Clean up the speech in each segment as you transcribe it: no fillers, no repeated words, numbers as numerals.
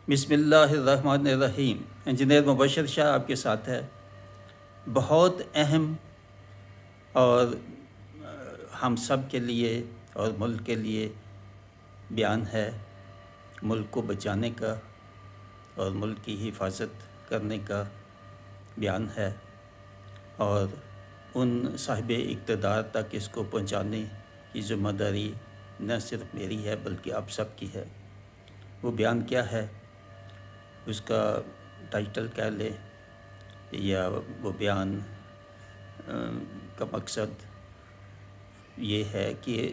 بسم اللہ الرحمن الرحیم۔ انجینئر مبشر شاہ آپ کے ساتھ ہے۔ بہت اہم اور ہم سب کے لیے اور ملک کے لیے بیان ہے، ملک کو بچانے کا اور ملک کی حفاظت کرنے کا بیان ہے، اور ان صاحب اقتدار تک اس کو پہنچانے کی ذمہ داری نہ صرف میری ہے بلکہ آپ سب کی ہے۔ وہ بیان کیا ہے، اس کا ٹائٹل کہہ لیں یا وہ بیان کا مقصد یہ ہے کہ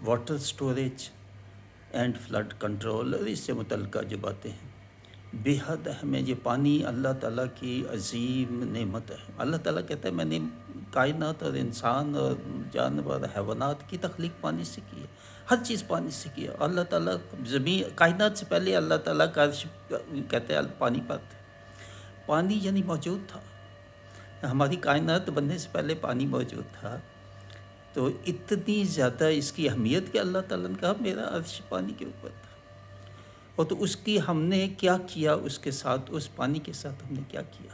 water storage and flood control, اور اس سے متعلقہ جو باتیں ہیں بے حد اہم ہے۔ یہ پانی اللہ تعالیٰ کی عظیم نعمت ہے۔ اللہ تعالیٰ کہتا ہے میں نے کائنات اور انسان اور جانور حیوانات کی تخلیق پانی سے کی ہے، ہر چیز پانی سے کی ہے۔ اللہ تعالیٰ زمین کائنات سے پہلے اللہ تعالیٰ کا عرش کہتے ہیں پانی پر تھا، پانی یعنی موجود تھا۔ ہماری کائنات بننے سے پہلے پانی موجود تھا، تو اتنی زیادہ اس کی اہمیت کہ اللہ تعالیٰ نے کہا میرا عرش پانی کے اوپر تھا۔ اور تو اس کی ہم نے کیا کیا، اس کے ساتھ اس پانی کے ساتھ ہم نے کیا کیا،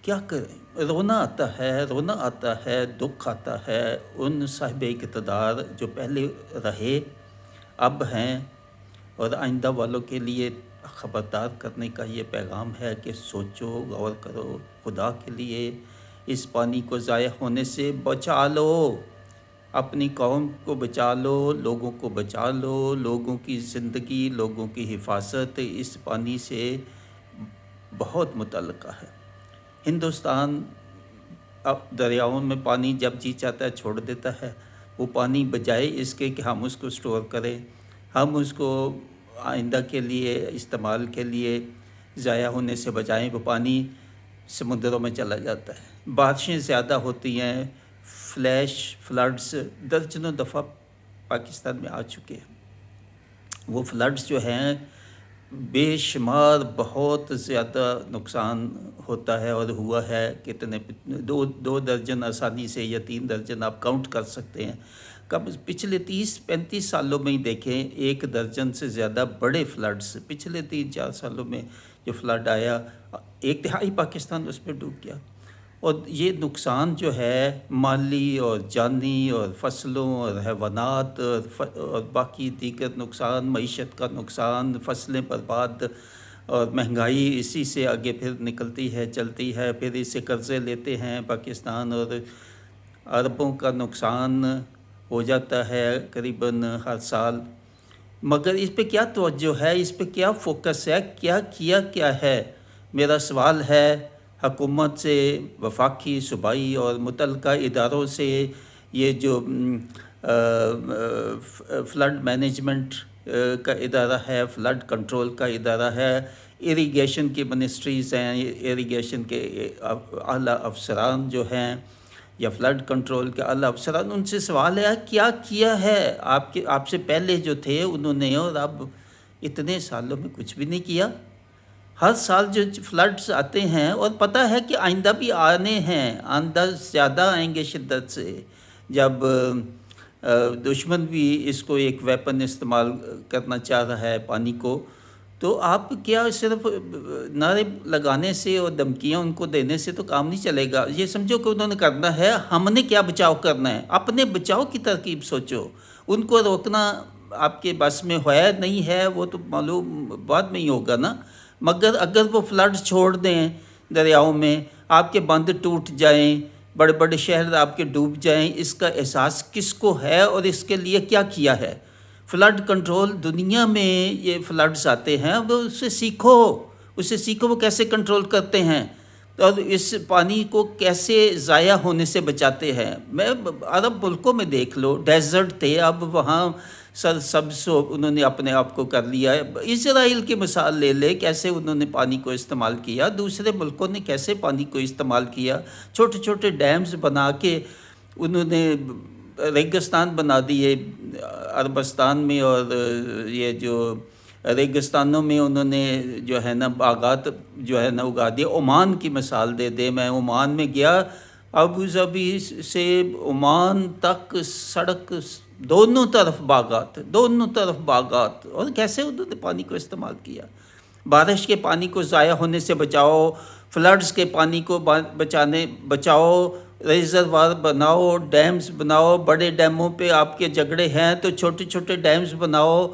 کیا کریں؟ رونا آتا ہے، دکھ آتا ہے ان صاحب اقتدار جو پہلے رہے، اب ہیں، اور آئندہ والوں کے لیے خبردار کرنے کا یہ پیغام ہے کہ سوچو، غور کرو، خدا کے لیے اس پانی کو ضائع ہونے سے بچا لو، اپنی قوم کو بچا لو، لوگوں کو بچا لو، لوگوں کی زندگی، لوگوں کی حفاظت اس پانی سے بہت متعلقہ ہے۔ ہندوستان اب دریاؤں میں پانی جب جی چاہتا ہے چھوڑ دیتا ہے، وہ پانی بجائے اس کے کہ ہم اس کو سٹور کریں، ہم اس کو آئندہ کے لیے استعمال کے لیے ضائع ہونے سے بچائیں، وہ پانی سمندروں میں چلا جاتا ہے۔ بارشیں زیادہ ہوتی ہیں، فلیش فلڈز درجنوں دفعہ پاکستان میں آ چکے ہیں۔ وہ فلڈز جو ہیں بے شمار بہت زیادہ نقصان ہوتا ہے اور ہوا ہے، کتنے دو درجن آسانی سے یا 3 درجن آپ کاؤنٹ کر سکتے ہیں۔ کم پچھلے 30-35 سالوں میں ہی دیکھیں، 1 درجن سے زیادہ بڑے فلڈز پچھلے 3-4 سالوں میں جو فلڈ آیا، 1/3 پاکستان اس میں ڈوب گیا۔ اور یہ نقصان جو ہے مالی اور جانی اور فصلوں اور حیوانات اور باقی دیگر نقصان، معیشت کا نقصان، فصلیں برباد اور مہنگائی اسی سے آگے پھر نکلتی ہے، چلتی ہے، پھر اس سے قرضے لیتے ہیں پاکستان، اور اربوں کا نقصان ہو جاتا ہے قریباً ہر سال۔ مگر اس پہ کیا توجہ ہے، اس پہ کیا فوکس ہے، کیا ہے؟ میرا سوال ہے حکومت سے، وفاقی، صوبائی اور متعلقہ اداروں سے، یہ جو فلڈ مینجمنٹ کا ادارہ ہے، فلڈ کنٹرول کا ادارہ ہے، اریگیشن کی منسٹریز ہیں، اریگیشن کے اعلیٰ افسران جو ہیں، یا فلڈ کنٹرول کے اعلیٰ افسران، ان سے سوال ہے کیا ہے آپ سے پہلے جو تھے انہوں نے، اور اب اتنے سالوں میں کچھ بھی نہیں کیا۔ ہر سال جو فلڈز آتے ہیں اور پتہ ہے کہ آئندہ بھی آنے ہیں، آئندہ زیادہ آئیں گے شدت سے، جب دشمن بھی اس کو ایک ویپن استعمال کرنا چاہ رہا ہے پانی کو، تو آپ کیا صرف نعرے لگانے سے اور دھمکیاں ان کو دینے سے تو کام نہیں چلے گا۔ یہ سمجھو کہ انہوں نے کرنا ہے، ہم نے کیا بچاؤ کرنا ہے، اپنے بچاؤ کی ترکیب سوچو۔ ان کو روکنا آپ کے بس میں ہے نہیں ہے، وہ تو معلوم بعد میں ہی ہوگا نا۔ مگر اگر وہ فلڈ چھوڑ دیں دریاؤں میں، آپ کے بند ٹوٹ جائیں، بڑے بڑے شہر آپ کے ڈوب جائیں، اس کا احساس کس کو ہے اور اس کے لیے کیا ہے؟ فلڈ کنٹرول دنیا میں یہ فلڈز آتے ہیں، وہ اس سے سیکھو وہ کیسے کنٹرول کرتے ہیں اور اس پانی کو کیسے ضائع ہونے سے بچاتے ہیں۔ میں عرب ملکوں میں دیکھ لو، ڈیزرٹ تھے، اب وہاں سبز انہوں نے اپنے آپ کو کر لیا ہے۔ اسرائیل کی مثال لے لے، کیسے انہوں نے پانی کو استعمال کیا، دوسرے ملکوں نے کیسے پانی کو استعمال کیا، چھوٹے چھوٹے ڈیمز بنا کے انہوں نے ریگستان بنا دیے عربستان میں، اور یہ جو ریگستانوں میں انہوں نے جو ہے نا باغات جو ہے نا اگا دیا۔ عمان کی مثال دے میں عمان میں گیا، ابو ظبی سے عمان تک سڑک دونوں طرف باغات، دونوں طرف باغات، اور کیسے انہوں نے پانی کو استعمال کیا۔ بارش کے پانی کو ضائع ہونے سے بچاؤ، فلڈز کے پانی کو بچاؤ، ریزروار بناؤ، ڈیمز بناؤ، بڑے ڈیموں پہ آپ کے جھگڑے ہیں تو چھوٹے چھوٹے ڈیمز بناؤ،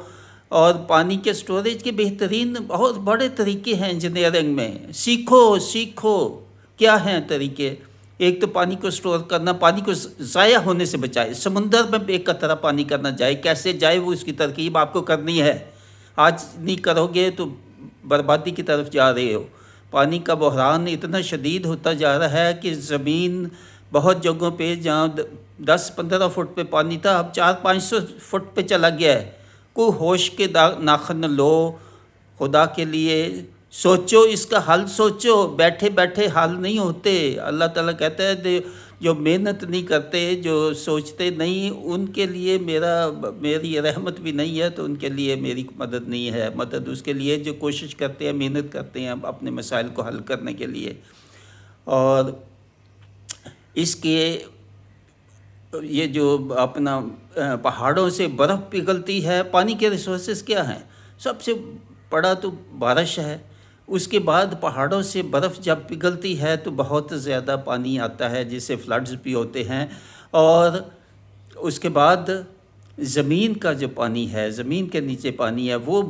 اور پانی کے سٹوریج کے بہترین بہت بڑے طریقے ہیں انجینئرنگ میں، سیکھو کیا ہیں طریقے۔ ایک تو پانی کو سٹور کرنا، پانی کو ضائع ہونے سے بچائے، سمندر میں ایک قطرہ پانی کرنا جائے، کیسے جائے وہ اس کی ترکیب آپ کو کرنی ہے، آج نہیں کرو گے تو بربادی کی طرف جا رہے ہو۔ پانی کا بحران اتنا شدید ہوتا جا رہا ہے کہ زمین بہت جگہوں پہ جہاں 10-15 فٹ پہ پانی تھا اب 400-500 فٹ پہ چلا گیا ہے۔ کوئی ہوش کے ناخن لو، خدا کے لیے سوچو، اس کا حل سوچو، بیٹھے بیٹھے حل نہیں ہوتے۔ اللہ تعالیٰ کہتا ہے جو محنت نہیں کرتے، جو سوچتے نہیں، ان کے لیے میری رحمت بھی نہیں ہے، تو ان کے لیے میری مدد نہیں ہے۔ مدد اس کے لیے جو کوشش کرتے ہیں، محنت کرتے ہیں اپنے مسائل کو حل کرنے کے لیے۔ اور اس کے یہ جو اپنا پہاڑوں سے برف پگھلتی ہے، پانی کے ریسورسز کیا ہیں؟ سب سے بڑا تو بارش ہے، اس کے بعد پہاڑوں سے برف جب پگھلتی ہے تو بہت زیادہ پانی آتا ہے جس سے فلڈز بھی ہوتے ہیں، اور اس کے بعد زمین کا جو پانی ہے، زمین کے نیچے پانی ہے، وہ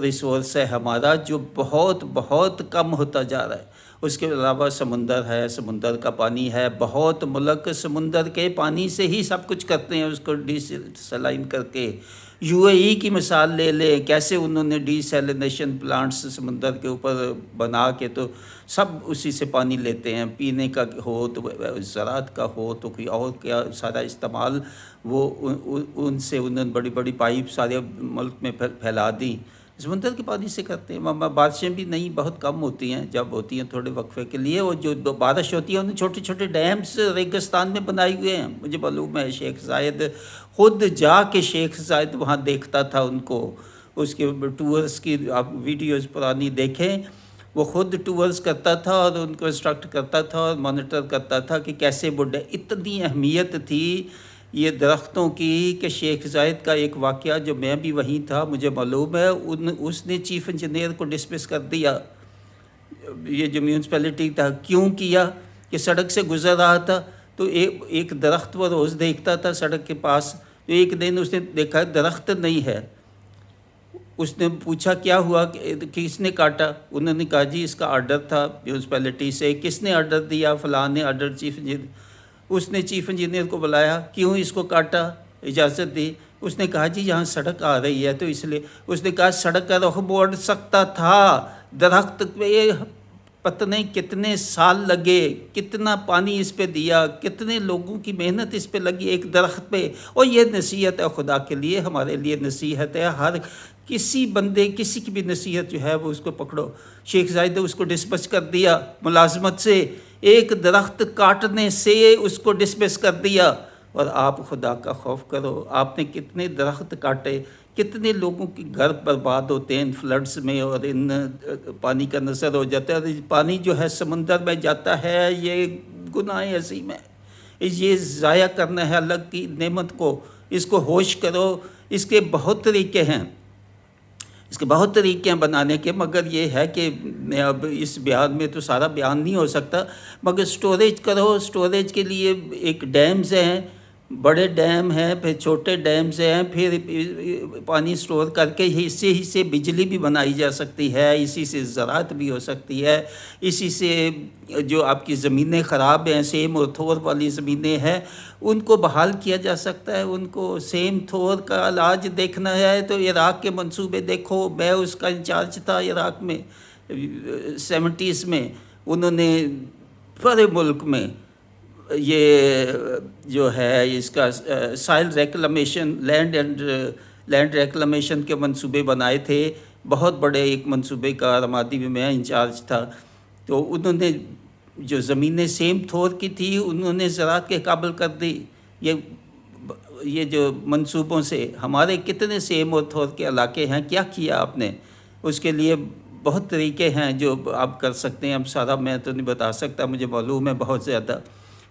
ریسورس ہے ہمارا جو بہت بہت کم ہوتا جا رہا ہے۔ اس کے علاوہ سمندر ہے، سمندر کا پانی ہے، بہت ملک سمندر کے پانی سے ہی سب کچھ کرتے ہیں، اس کو ڈی سیلائن کر کے۔ یو اے ای کی مثال لے لیں، کیسے انہوں نے ڈی سیلینیشن پلانٹس سمندر کے اوپر بنا کے تو سب اسی سے پانی لیتے ہیں، پینے کا ہو تو زراعت کا ہو تو کوئی اور کیا، سارا استعمال وہ ان سے انہوں نے بڑی بڑی پائپ سارے ملک میں پھیلا دی، سمندر کے پانی سے کرتے ہیں۔ بارشیں بھی نہیں بہت کم ہوتی ہیں، جب ہوتی ہیں تھوڑے وقفے کے لیے، اور جو بارش ہوتی ہے انہیں چھوٹے چھوٹے ڈیمز ریگستان میں بنائے ہوئے ہیں۔ مجھے معلوم ہے شیخ زائد خود جا کے شیخ زائد وہاں دیکھتا تھا ان کو، اس کے ٹورز کی آپ ویڈیوز پرانی دیکھیں، وہ خود ٹورز کرتا تھا اور ان کو انسٹرکٹ کرتا تھا اور مانیٹر کرتا تھا کہ کیسے اتنی اہمیت تھی یہ درختوں کی کہ شیخ زائد کا ایک واقعہ جو میں بھی وہیں تھا مجھے معلوم ہے، اس نے چیف انجینئر کو ڈسمس کر دیا، یہ جو میونسپیلٹی تھا، کیوں کیا کہ سڑک سے گزر رہا تھا تو ایک درخت وہ روز دیکھتا تھا سڑک کے پاس، تو ایک دن اس نے دیکھا درخت نہیں ہے، اس نے پوچھا کیا ہوا، کس نے کاٹا؟ انہوں نے کہا جی اس کا آرڈر تھا میونسپیلٹی سے۔ کس نے آرڈر دیا؟ فلاں نے آرڈر، چیف انجینئر۔ اس نے چیف انجینئر کو بلایا، کیوں اس کو کاٹا، اجازت دی؟ اس نے کہا جی یہاں سڑک آ رہی ہے تو اس لیے۔ اس نے کہا سڑک کا رخ موڑ سکتا تھا، درخت پہ پتہ نہیں کتنے سال لگے، کتنا پانی اس پہ دیا، کتنے لوگوں کی محنت اس پہ لگی ایک درخت پہ۔ اور یہ نصیحت ہے خدا کے لیے، ہمارے لیے نصیحت ہے، ہر کسی بندے کسی کی بھی نصیحت جو ہے وہ اس کو پکڑو۔ شیخ زائد نے اس کو ڈسمس کر دیا ملازمت سے، ایک درخت کاٹنے سے اس کو ڈسمس کر دیا۔ اور آپ خدا کا خوف کرو، آپ نے کتنے درخت کاٹے، کتنے لوگوں کے گھر برباد ہوتے ہیں ان فلڈز میں، اور ان پانی کا نظر ہو جاتا ہے۔ پانی جو ہے سمندر میں جاتا ہے، یہ گناہ عظیم ہے، یہ ضائع کرنا ہے اللہ کی نعمت کو، اس کو ہوش کرو۔ اس کے بہت طریقے ہیں، اس کے بہت طریقے ہیں بنانے کے، مگر یہ ہے کہ میں اب اس بیان میں تو سارا بیان نہیں ہو سکتا، مگر سٹوریج کرو۔ سٹوریج کے لیے ایک ڈیمز ہیں، بڑے ڈیم ہیں، پھر چھوٹے ڈیمز ہیں، پھر پانی سٹور کر کے اسی سے بجلی بھی بنائی جا سکتی ہے، اسی سے زراعت بھی ہو سکتی ہے، اسی سے جو آپ کی زمینیں خراب ہیں، سیم اور تھور والی زمینیں ہیں، ان کو بحال کیا جا سکتا ہے۔ ان کو سیم تھور کا علاج دیکھنا ہے تو عراق کے منصوبے دیکھو، میں اس کا انچارج تھا عراق میں 70s میں، انہوں نے پورے ملک میں یہ جو ہے اس کا سائل ریکلمیشن، لینڈ ریکلمیشن کے منصوبے بنائے تھے، بہت بڑے ایک منصوبے کا رمادی میں میں انچارج تھا۔ تو انہوں نے جو زمینیں سیم تھور کی تھی انہوں نے زراعت کے قابل کر دی۔ یہ جو منصوبوں سے ہمارے کتنے سیم اور تھور کے علاقے ہیں، کیا کیا آپ نے؟ اس کے لیے بہت طریقے ہیں جو آپ کر سکتے ہیں، اب سارا میں تو نہیں بتا سکتا، مجھے معلوم ہے بہت زیادہ۔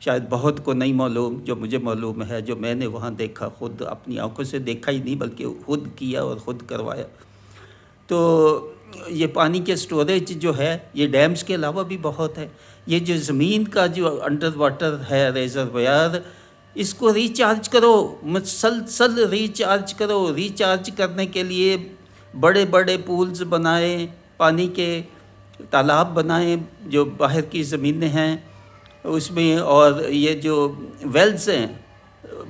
شاید بہت کو نہیں معلوم، جو مجھے معلوم ہے، جو میں نے وہاں دیکھا، خود اپنی آنکھوں سے دیکھا ہی نہیں بلکہ خود کیا اور خود کروایا. تو یہ پانی کے سٹوریج جو ہے یہ ڈیمز کے علاوہ بھی بہت ہے. یہ جو زمین کا جو انڈر واٹر ہے ریزرویار، اس کو ریچارج کرو، مسلسل ریچارج کرو. ریچارج کرنے کے لیے بڑے بڑے پولز بنائیں، پانی کے تالاب بنائیں جو باہر کی زمینیں ہیں اس میں، اور یہ جو ویلز ہیں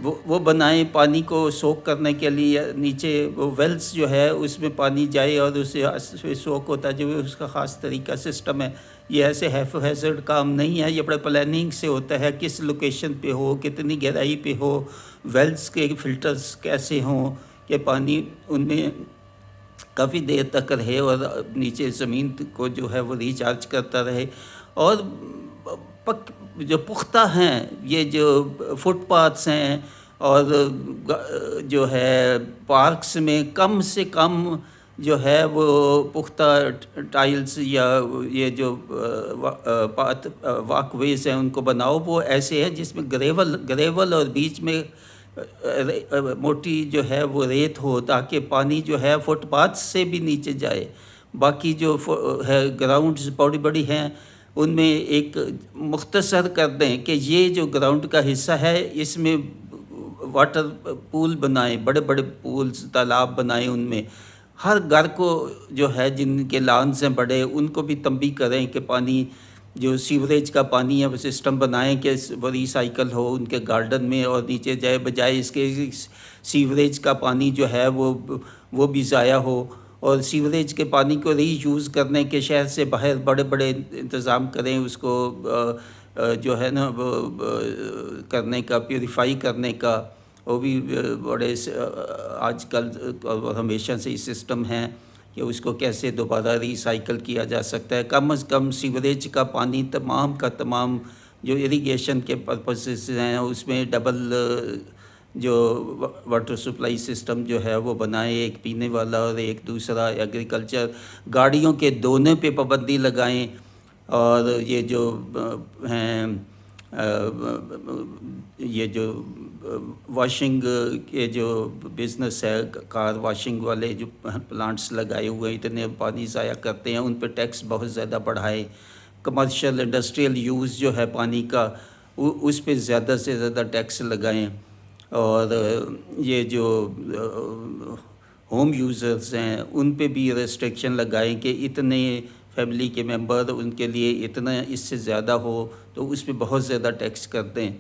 وہ بنائیں پانی کو سوک کرنے کے لیے. نیچے وہ ویلز جو ہے اس میں پانی جائے اور اسے سوک ہوتا ہے، جو اس کا خاص طریقہ سسٹم ہے. یہ ایسے ہیزرڈ کام نہیں ہے، یہ بڑے پلاننگ سے ہوتا ہے، کس لوکیشن پہ ہو، کتنی گہرائی پہ ہو، ویلز کے فلٹرز کیسے ہوں کہ پانی ان میں کافی دیر تک رہے اور نیچے زمین کو جو ہے وہ ریچارج کرتا رہے. اور جو پختہ ہیں یہ جو فٹ پاتھس ہیں اور جو ہے پارکس میں کم سے کم جو ہے وہ پختہ ٹائلز یا یہ جو واک ویز ہیں ان کو بناؤ. وہ ایسے ہے جس میں گریول اور بیچ میں موٹی جو ہے وہ ریت ہو، تاکہ پانی جو ہے فٹ پاتھ سے بھی نیچے جائے. باقی جو ہے گراؤنڈز بڑی بڑی ہیں ان میں ایک مختصر کر دیں کہ یہ جو گراؤنڈ کا حصہ ہے اس میں واٹر پول بنائیں، بڑے بڑے پولز تالاب بنائیں. ان میں ہر گھر کو جو ہے جن کے لانز ہیں بڑے ان کو بھی تنبیہ کریں کہ پانی جو سیوریج کا پانی ہے وہ سسٹم بنائیں کہ وہ ریسائیکل ہو ان کے گارڈن میں اور نیچے جائے، بجائے اس کے سیوریج کا پانی جو ہے وہ بھی ضائع ہو. اور سیوریج کے پانی کو ری یوز کرنے کے شہر سے باہر بڑے بڑے انتظام کریں، اس کو جو ہے نا وہ کرنے کا، پیوریفائی کرنے کا. وہ بھی بڑے آج کل ہمیشہ سے ہی سسٹم ہیں کہ اس کو کیسے دوبارہ ریسائیکل کیا جا سکتا ہے. کم از کم سیوریج کا پانی تمام کا تمام جو اریگیشن کے پرپسز ہیں اس میں ڈبل جو واٹر سپلائی سسٹم جو ہے وہ بنائیں، ایک پینے والا اور ایک دوسرا ایگریکلچر. گاڑیوں کے دھونے پہ پابندی لگائیں. اور یہ جو ہیں یہ جو واشنگ کے جو بزنس ہے، کار واشنگ والے جو پلانٹس لگائے ہوئے ہیں اتنے پانی ضائع کرتے ہیں، ان پہ ٹیکس بہت زیادہ بڑھائے. کمرشل انڈسٹریل یوز جو ہے پانی کا اس پہ زیادہ سے زیادہ ٹیکس لگائیں. اور یہ جو ہوم یوزرز ہیں ان پہ بھی ریسٹرکشن لگائیں کہ اتنے فیملی کے ممبر ان کے لیے اتنا، اس سے زیادہ ہو تو اس پہ بہت زیادہ ٹیکس کر دیں.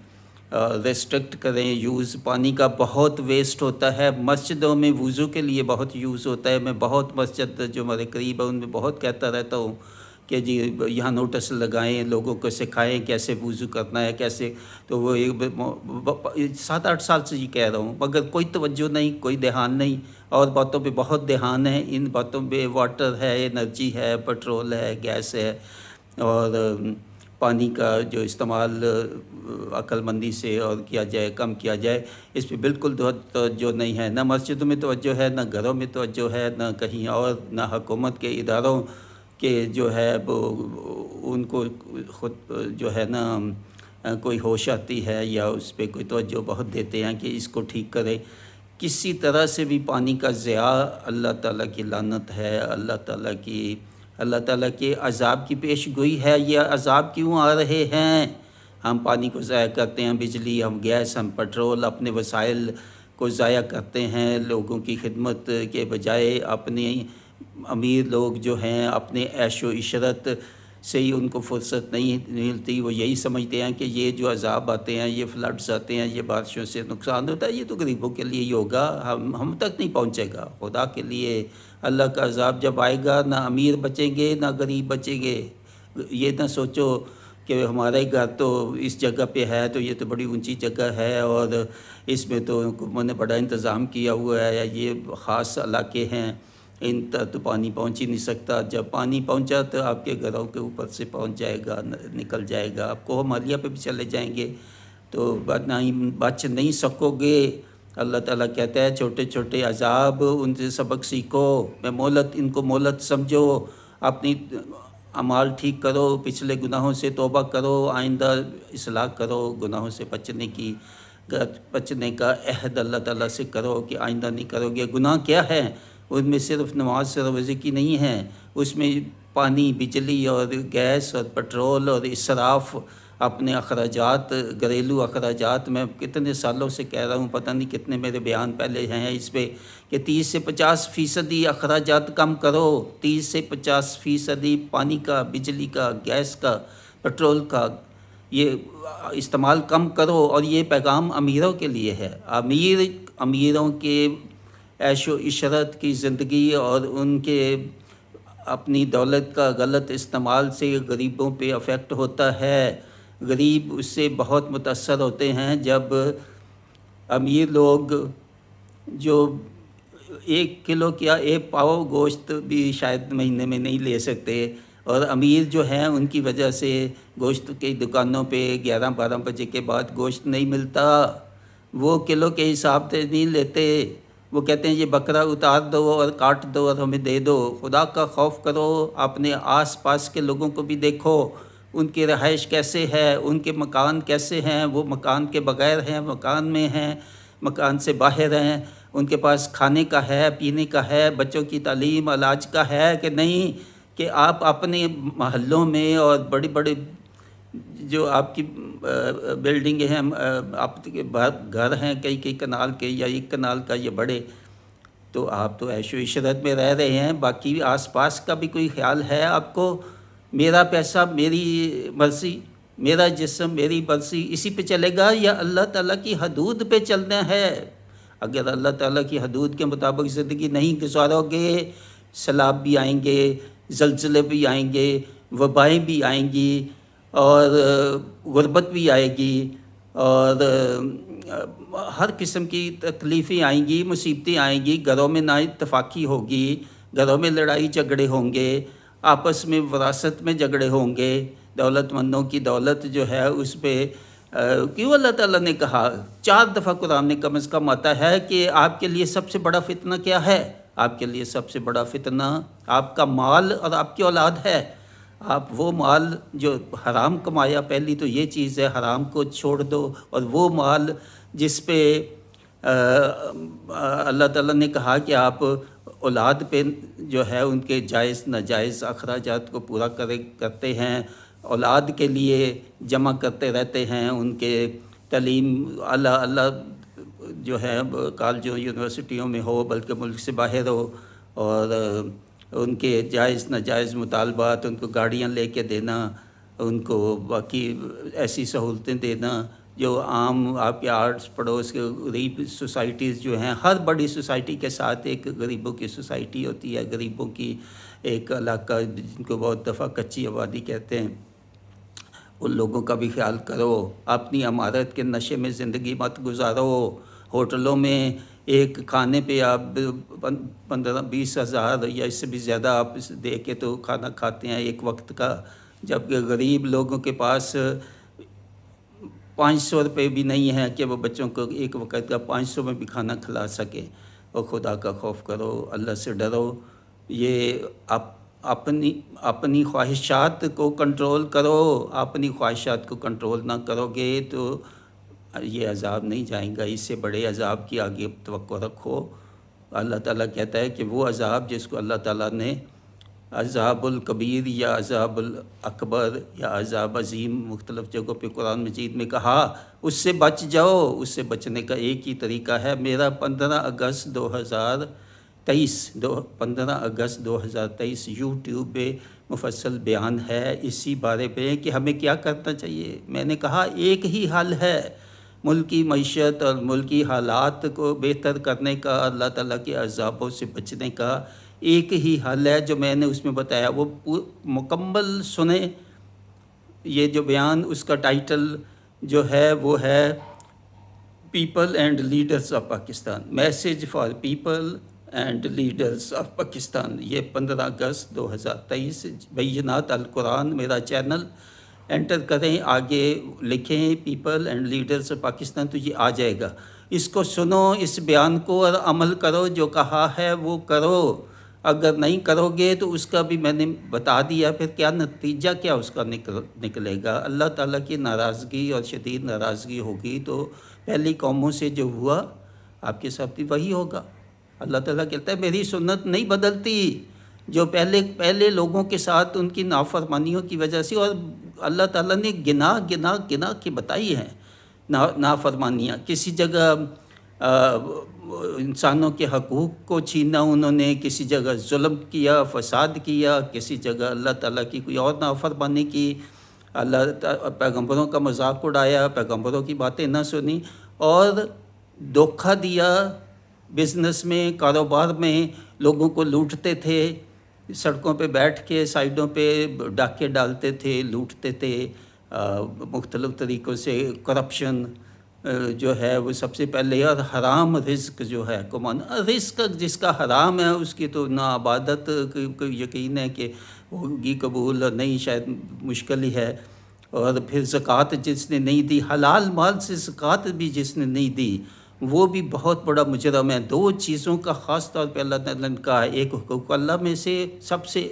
ریسٹرکٹ کریں یوز. پانی کا بہت ویسٹ ہوتا ہے. مسجدوں میں وضو کے لیے بہت یوز ہوتا ہے. میں بہت مسجد جو ہمارے قریب ہے ان میں بہت کہتا رہتا ہوں کہ جی یہاں نوٹس لگائیں، لوگوں کو سکھائیں کیسے وضو کرنا ہے کیسے. تو وہ 7-8 سال سے یہ کہہ رہا ہوں مگر کوئی توجہ نہیں، کوئی دھیان نہیں. اور باتوں پہ بہت دھیان ہے، ان باتوں پہ واٹر ہے، انرجی ہے، پیٹرول ہے، گیس ہے. اور پانی کا جو استعمال عقل مندی سے اور کیا جائے، کم کیا جائے، اس پہ بالکل توجہ نہیں ہے. نہ مسجدوں میں توجہ ہے، نہ گھروں میں توجہ ہے، نہ کہیں اور، نہ حکومت کے اداروں کہ جو ہے وہ ان کو خود جو ہے نا کوئی ہوش آتی ہے یا اس پہ کوئی توجہ بہت دیتے ہیں کہ اس کو ٹھیک کرے. کسی طرح سے بھی پانی کا ضیاع اللہ تعالیٰ کی لعنت ہے، اللہ تعالیٰ کے عذاب کی پیش گوئی ہے. یہ عذاب کیوں آ رہے ہیں؟ ہم پانی کو ضائع کرتے ہیں، بجلی، ہم گیس، ہم پیٹرول، اپنے وسائل کو ضائع کرتے ہیں لوگوں کی خدمت کے بجائے. اپنے امیر لوگ جو ہیں اپنے عیش و عشرت سے ہی ان کو فرصت نہیں ملتی. وہ یہی سمجھتے ہیں کہ یہ جو عذاب آتے ہیں، یہ فلڈز آتے ہیں، یہ بارشوں سے نقصان ہوتا ہے، یہ تو غریبوں کے لیے ہی ہوگا، ہم تک نہیں پہنچے گا. خدا کے لیے اللہ کا عذاب جب آئے گا نہ امیر بچیں گے نہ غریب بچیں گے. یہ نہ سوچو کہ ہمارے گھر تو اس جگہ پہ ہے تو یہ تو بڑی اونچی جگہ ہے اور اس میں تو حکومت نے بڑا انتظام کیا ہوا ہے، یا یہ خاص علاقے ہیں ان تک تو پانی پہنچ ہی نہیں سکتا. جب پانی پہنچا تو آپ کے گھروں کے اوپر سے پہنچ جائے گا، نکل جائے گا. آپ کو ہمالیہ پہ بھی چلے جائیں گے تو بچ نہیں سکو گے. اللہ تعالیٰ کہتا ہے چھوٹے چھوٹے عذاب ان سے سبق سیکھو، ان کو مہلت سمجھو. اپنی اعمال ٹھیک کرو، پچھلے گناہوں سے توبہ کرو، آئندہ اصلاح کرو، گناہوں سے بچنے کا عہد اللہ تعالیٰ سے کرو کہ آئندہ نہیں کرو گے۔ گناہ کیا ہے؟ ان میں صرف نماز سے روزے کی نہیں ہے، اس میں پانی، بجلی اور گیس اور پٹرول اور اسراف، اپنے اخراجات، گھریلو اخراجات۔ میں کتنے سالوں سے کہہ رہا ہوں، پتہ نہیں کتنے میرے بیان پہلے ہیں اس پہ، کہ 30 سے 50% اخراجات کم کرو، 30 سے 50% پانی کا، بجلی کا، گیس کا، پٹرول کا یہ استعمال کم کرو۔ اور یہ پیغام امیروں کے لیے ہے۔ امیروں کے عیش و عشرت کی زندگی اور ان کے اپنی دولت کا غلط استعمال سے غریبوں پہ افیکٹ ہوتا ہے۔ غریب اس سے بہت متاثر ہوتے ہیں جب امیر لوگ جو 1 کلو کیا 1 پاؤ گوشت بھی شاید مہینے میں نہیں لے سکتے، اور امیر جو ہیں ان کی وجہ سے گوشت کی دکانوں پہ 11-12 بجے کے بعد گوشت نہیں ملتا، وہ کلو کے حساب سے نہیں لیتے، وہ کہتے ہیں یہ بکرا اتار دو اور کاٹ دو اور ہمیں دے دو۔ خدا کا خوف کرو، اپنے آس پاس کے لوگوں کو بھی دیکھو، ان کی رہائش کیسے ہے، ان کے مکان کیسے ہیں، وہ مکان کے بغیر ہیں، مکان میں ہیں، مکان سے باہر ہیں، ان کے پاس کھانے کا ہے، پینے کا ہے، بچوں کی تعلیم، علاج کا ہے کہ نہیں؟ کہ آپ اپنے محلوں میں اور بڑی بڑی جو آپ کی بلڈنگیں ہیں، آپ کے گھر ہیں کئی کنال کے یا 1 کنال کا یا بڑے، تو آپ تو عیش و عشرت میں رہ رہے ہیں، باقی آس پاس کا بھی کوئی خیال ہے آپ کو؟ میرا پیسہ میری مرضی، میرا جسم میری مرضی، اسی پہ چلے گا یا اللہ تعالیٰ کی حدود پہ چلنا ہے؟ اگر اللہ تعالیٰ کی حدود کے مطابق زندگی نہیں گزارو گے، سیلاب بھی آئیں گے، زلزلے بھی آئیں گے، وبائیں بھی آئیں گی، اور غربت بھی آئے گی، اور ہر قسم کی تکلیفیں آئیں گی، مصیبتیں آئیں گی، گھروں میں نا اتفاقی ہوگی، گھروں میں لڑائی جھگڑے ہوں گے، آپس میں وراثت میں جھگڑے ہوں گے، دولت مندوں کی دولت جو ہے اس پہ کیوں اللہ تعالیٰ نے کہا 4 دفعہ قرآن میں کم از کم آتا ہے کہ آپ کے لیے سب سے بڑا فتنہ کیا ہے؟ آپ کے لیے سب سے بڑا فتنہ آپ کا مال اور آپ کی اولاد ہے۔ آپ وہ مال جو حرام کمایا، پہلی تو یہ چیز ہے، حرام کو چھوڑ دو، اور وہ مال جس پہ اللہ تعالیٰ نے کہا کہ آپ اولاد پہ جو ہے ان کے جائز ناجائز اخراجات کو پورا کرتے ہیں، اولاد کے لیے جمع کرتے رہتے ہیں، ان کے تعلیم اللہ جو ہے کالجوں یونیورسٹیوں میں ہو بلکہ ملک سے باہر ہو، اور ان کے جائز ناجائز مطالبات، ان کو گاڑیاں لے کے دینا، ان کو باقی ایسی سہولتیں دینا جو عام آپ کے آرٹس پڑوس کے غریب سوسائٹیز جو ہیں، ہر بڑی سوسائٹی کے ساتھ ایک غریبوں کی سوسائٹی ہوتی ہے، غریبوں کی ایک علاقہ جن کو بہت دفعہ کچی آبادی کہتے ہیں، ان لوگوں کا بھی خیال کرو۔ اپنی عمارت کے نشے میں زندگی مت گزارو۔ ہوٹلوں میں ایک کھانے پہ آپ 15-20 ہزار یا اس سے بھی زیادہ آپ دے کے تو کھانا کھاتے ہیں ایک وقت کا، جبکہ غریب لوگوں کے پاس 500 روپے بھی نہیں ہے کہ وہ بچوں کو ایک وقت کا 500 میں بھی کھانا کھلا سکے۔ اور خدا کا خوف کرو، اللہ سے ڈرو، یہ اپنی خواہشات کو کنٹرول کرو۔ اپنی خواہشات کو کنٹرول نہ کرو گے تو یہ عذاب نہیں جائیں گا، اس سے بڑے عذاب کی آگے توقع رکھو۔ اللہ تعالیٰ کہتا ہے کہ وہ عذاب جس کو اللہ تعالیٰ نے عذاب الکبیر یا عذاب الاکبر یا عذاب عظیم مختلف جگہوں پہ قرآن مجید میں کہا، اس سے بچ جاؤ۔ اس سے بچنے کا ایک ہی طریقہ ہے، میرا 15 اگست 2023 یوٹیوب پہ مفصل بیان ہے اسی بارے پہ کہ ہمیں کیا کرنا چاہیے۔ میں نے کہا ایک ہی حل ہے ملکی معیشت اور ملکی حالات کو بہتر کرنے کا، اللہ تعالیٰ کے عذابوں سے بچنے کا ایک ہی حل ہے جو میں نے اس میں بتایا، وہ مکمل سنیں۔ یہ جو بیان اس کا ٹائٹل جو ہے وہ ہے people and leaders of Pakistan, message for people and leaders of Pakistan. یہ 15 اگست 2023 بینات القرآن میرا چینل، انٹر کریں، آگے لکھیں people and leaders of Pakistan تو یہ آ جائے گا۔ اس کو سنو، اس بیان کو، اور عمل کرو، جو کہا ہے وہ کرو۔ اگر نہیں کرو گے تو اس کا بھی میں نے بتا دیا، پھر کیا نتیجہ کیا اس کا نکلے گا۔ اللہ تعالیٰ کی ناراضگی اور شدید ناراضگی ہوگی تو پہلی قوموں سے جو ہوا آپ کے ساتھ بھی وہی ہوگا۔ اللہ تعالیٰ کہتا ہے میری سنت نہیں بدلتی، جو پہلے لوگوں کے ساتھ ان کی نافرمانیوں کی وجہ سے، اور اللہ تعالیٰ نے گنا کے بتائی ہیں نافرمانیاں۔ کسی جگہ انسانوں کے حقوق کو چھینا انہوں نے، کسی جگہ ظلم کیا، فساد کیا، کسی جگہ اللہ تعالیٰ کی کوئی اور نافرمانی کی، پیغمبروں کا مذاق اڑایا، پیغمبروں کی باتیں نہ سنی، اور دھوکہ دیا بزنس میں، کاروبار میں، لوگوں کو لوٹتے تھے، سڑکوں پہ بیٹھ کے سائڈوں پہ ڈاکے ڈالتے تھے، لوٹتے تھے مختلف طریقوں سے۔ کرپشن جو ہے وہ سب سے پہلے، اور حرام رزق جو ہے کمانا، رزق جس کا حرام ہے اس کی تو نہ عبادت کوئی یقین ہے کہ ہوگی قبول، اور نہیں شاید مشکل ہی ہے۔ اور پھر زکوٰۃ جس نے نہیں دی، حلال مال سے زکوٰۃ بھی جس نے نہیں دی وہ بھی بہت بڑا مجرم ہے۔ دو چیزوں کا خاص طور پہ اللہ تعالیٰ نے کہا ہے، ایک حقوق اللہ میں سے سب سے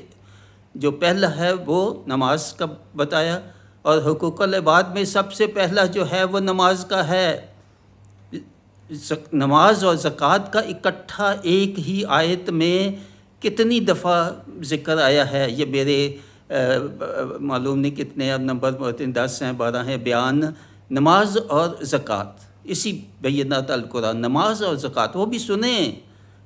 جو پہلا ہے وہ نماز کا بتایا، اور حقوق العباد میں سب سے پہلا جو ہے وہ نماز کا ہے۔ نماز اور زکوٰۃ کا اکٹھا ایک ہی آیت میں کتنی دفعہ ذکر آیا ہے، یہ میرے معلوم نہیں کتنے اب نمبر 10 ہیں 12 ہیں بیان، نماز اور زکوٰۃ، اسی بینات القرآن، نماز اور زکوٰۃ، وہ بھی سنیں۔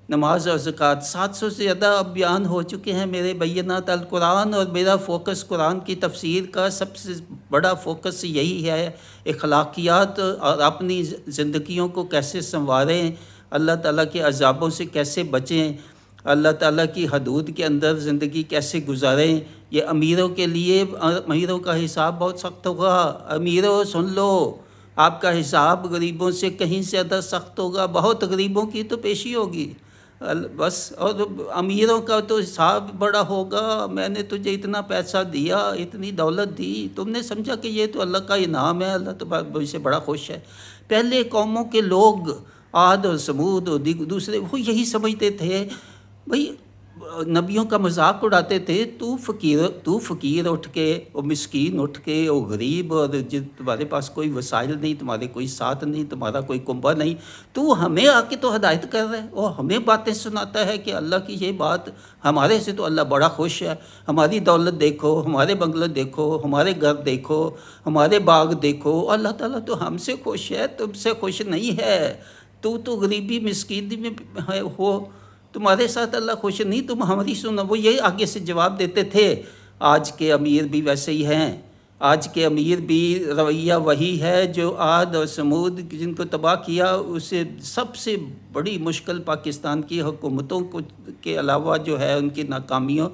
نماز اور زکوٰۃ 700 سے زیادہ اب بیان ہو چکے ہیں میرے بینات القرآن، اور میرا فوکس قرآن کی تفسیر کا سب سے بڑا فوکس یہی ہے، اخلاقیات اور اپنی زندگیوں کو کیسے سنواریں، اللہ تعالیٰ کے عذابوں سے کیسے بچیں، اللہ تعالیٰ کی حدود کے اندر زندگی کیسے گزاریں۔ یہ امیروں کے لیے، امیروں کا حساب بہت سخت ہوگا، امیروں سن لو، آپ کا حساب غریبوں سے کہیں زیادہ سخت ہوگا، بہت غریبوں کی تو پیشی ہوگی بس، اور امیروں کا تو حساب بڑا ہوگا۔ میں نے تجھے اتنا پیسہ دیا، اتنی دولت دی، تم نے سمجھا کہ یہ تو اللہ کا انعام ہے، اللہ تو سے بڑا خوش ہے۔ پہلے قوموں کے لوگ عاد اور ثمود اور دوسرے وہ یہی سمجھتے تھے، بھئی نبیوں کا مذاق اڑاتے تھے، تو فقیر اٹھ کے، اور مسکین اٹھ کے، اور غریب، اور تمہارے پاس کوئی وسائل نہیں، تمہارے کوئی ساتھ نہیں، تمہارا کوئی کنبہ نہیں، تو ہمیں آ کے تو ہدایت کر رہا ہے اور ہمیں باتیں سناتا ہے کہ اللہ کی یہ بات، ہمارے سے تو اللہ بڑا خوش ہے، ہماری دولت دیکھو، ہمارے بنگلے دیکھو، ہمارے گھر دیکھو، ہمارے باغ دیکھو، اللہ تعالیٰ تو ہم سے خوش ہے، تم سے خوش نہیں ہے، تو غریبی مسکینی میں ہو، تمہارے ساتھ اللہ خوش نہیں، تم ہماری سنو۔ وہ یہ آگے سے جواب دیتے تھے۔ آج کے امیر بھی ویسے ہی ہیں، آج کے امیر بھی رویہ وہی ہے جو عاد اور ثمود جن کو تباہ کیا، اسے سب سے بڑی مشکل پاکستان کی حکومتوں کے علاوہ جو ہے ان کی ناکامیوں،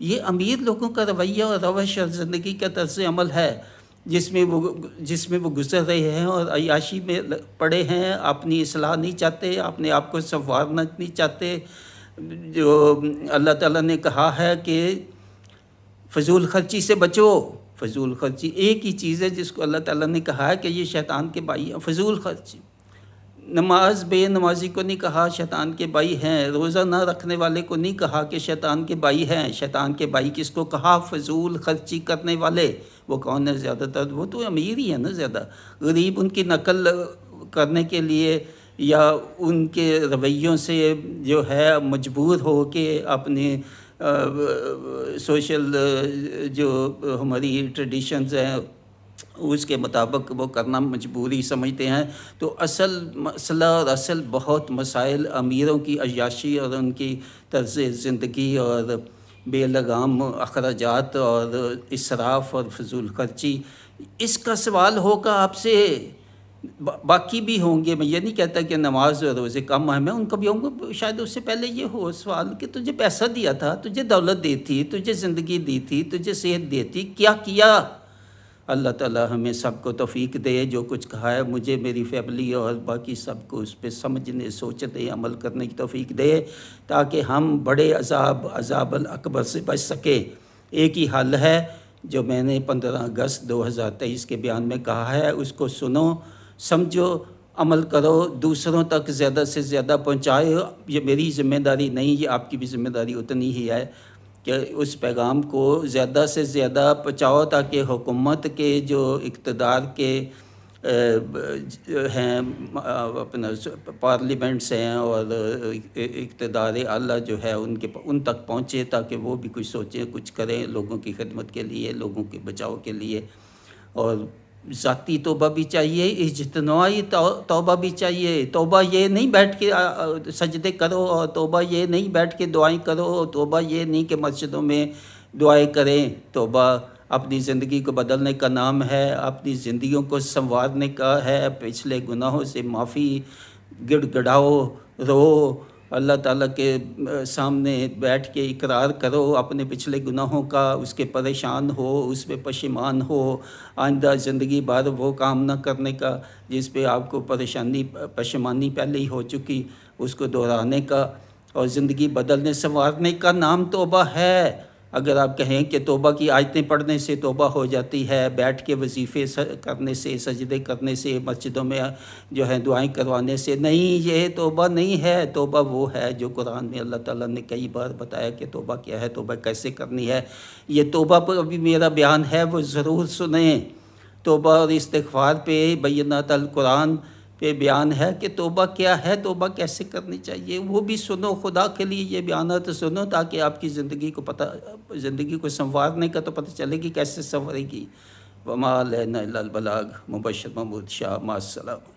یہ امیر لوگوں کا رویہ اور روش اور زندگی کا طرز عمل ہے، جس میں وہ گزر رہے ہیں اور عیاشی میں پڑے ہیں، اپنی اصلاح نہیں چاہتے، اپنے آپ کو سنوارنا نہیں چاہتے۔ جو اللہ تعالیٰ نے کہا ہے کہ فضول خرچی سے بچو، فضول خرچی ایک ہی چیز ہے جس کو اللہ تعالیٰ نے کہا ہے کہ یہ شیطان کے بھائی ہیں، فضول خرچی۔ نماز بے نمازی کو نہیں کہا شیطان کے بھائی ہیں، روزہ نہ رکھنے والے کو نہیں کہا کہ شیطان کے بھائی ہیں۔ شیطان کے بھائی کس کو کہا؟ فضول خرچی کرنے والے۔ وہ کون ہے زیادہ تر؟ وہ تو امیر ہی ہے نا زیادہ، غریب ان کی نقل کرنے کے لیے یا ان کے رویوں سے جو ہے مجبور ہو کے اپنے سوشل جو ہماری ٹریڈیشنز ہیں اس کے مطابق وہ کرنا مجبوری سمجھتے ہیں۔ تو اصل مسئلہ اور اصل بہت مسائل امیروں کی عیاشی اور ان کی طرز زندگی اور بے لگام اخراجات اور اسراف اور فضول خرچی، اس کا سوال ہوگا آپ سے۔ باقی بھی ہوں گے، میں یہ نہیں کہتا کہ نماز اور روزے کم اہم ہیں، ان کا بھی ہوں گے، شاید اس سے پہلے یہ ہو سوال کہ تجھے پیسہ دیا تھا، تجھے دولت دی تھی، تجھے زندگی دی تھی، تجھے صحت دی تھی، کیا کیا؟ اللہ تعالیٰ ہمیں سب کو توفیق دے، جو کچھ کہا ہے مجھے، میری فیملی اور باقی سب کو اس پہ سمجھنے، سوچنے، عمل کرنے کی توفیق دے، تاکہ ہم بڑے عذاب الاکبر سے بچ سکیں۔ ایک ہی حل ہے جو میں نے 15 اگست 2023 کے بیان میں کہا ہے، اس کو سنو، سمجھو عمل کرو، دوسروں تک زیادہ سے زیادہ پہنچائے. یہ میری ذمہ داری نہیں، یہ آپ کی بھی ذمہ داری اتنی ہی ہے کہ اس پیغام کو زیادہ سے زیادہ پہنچاؤ، تاکہ حکومت کے جو اقتدار کے ہیں، اپنا پارلیمنٹس ہیں اور اقتدار اعلیٰ جو ہے ان تک پہنچے، تاکہ وہ بھی کچھ سوچیں، کچھ کریں لوگوں کی خدمت کے لیے، لوگوں کے بچاؤ کے لیے. اور ذاتی توبہ بھی چاہیے، اجتماعی توبہ بھی چاہیے. توبہ یہ نہیں بیٹھ کے سجدے کرو، اور توبہ یہ نہیں بیٹھ کے دعائیں کرو، توبہ یہ نہیں کہ مسجدوں میں دعائیں کریں. توبہ اپنی زندگی کو بدلنے کا نام ہے، اپنی زندگیوں کو سنوارنے کا ہے. پچھلے گناہوں سے معافی، گڑ گڑاؤ، رو، اللہ تعالیٰ کے سامنے بیٹھ کے اقرار کرو اپنے پچھلے گناہوں کا، اس کے پریشان ہو، اس پہ پشیمان ہو. آئندہ زندگی بھر وہ کام نہ کرنے کا جس پہ آپ کو پشیمانی پہلے ہی ہو چکی، اس کو دہرانے کا. اور زندگی بدلنے سنوارنے کا نام توبہ ہے. اگر آپ کہیں کہ توبہ کی آیتیں پڑھنے سے توبہ ہو جاتی ہے، بیٹھ کے وظیفے کرنے سے، سجدے کرنے سے، مسجدوں میں جو ہے دعائیں کروانے سے، نہیں، یہ توبہ نہیں ہے. توبہ وہ ہے جو قرآن میں اللہ تعالیٰ نے کئی بار بتایا کہ توبہ کیا ہے، توبہ کیسے کرنی ہے. یہ توبہ پر ابھی میرا بیان ہے، وہ ضرور سنیں. توبہ اور استغفار پہ بینات القرآن پہ بیان ہے کہ توبہ کیا ہے، توبہ کیسے کرنی چاہیے. وہ بھی سنو، خدا کے لیے یہ بیانات سنو، تاکہ آپ کی زندگی کو سنوارنے کا تو پتہ چلے گی کیسے سنورے گی. وما علینا الا البلاغ. مبشر محمود شاہ، مع السلام.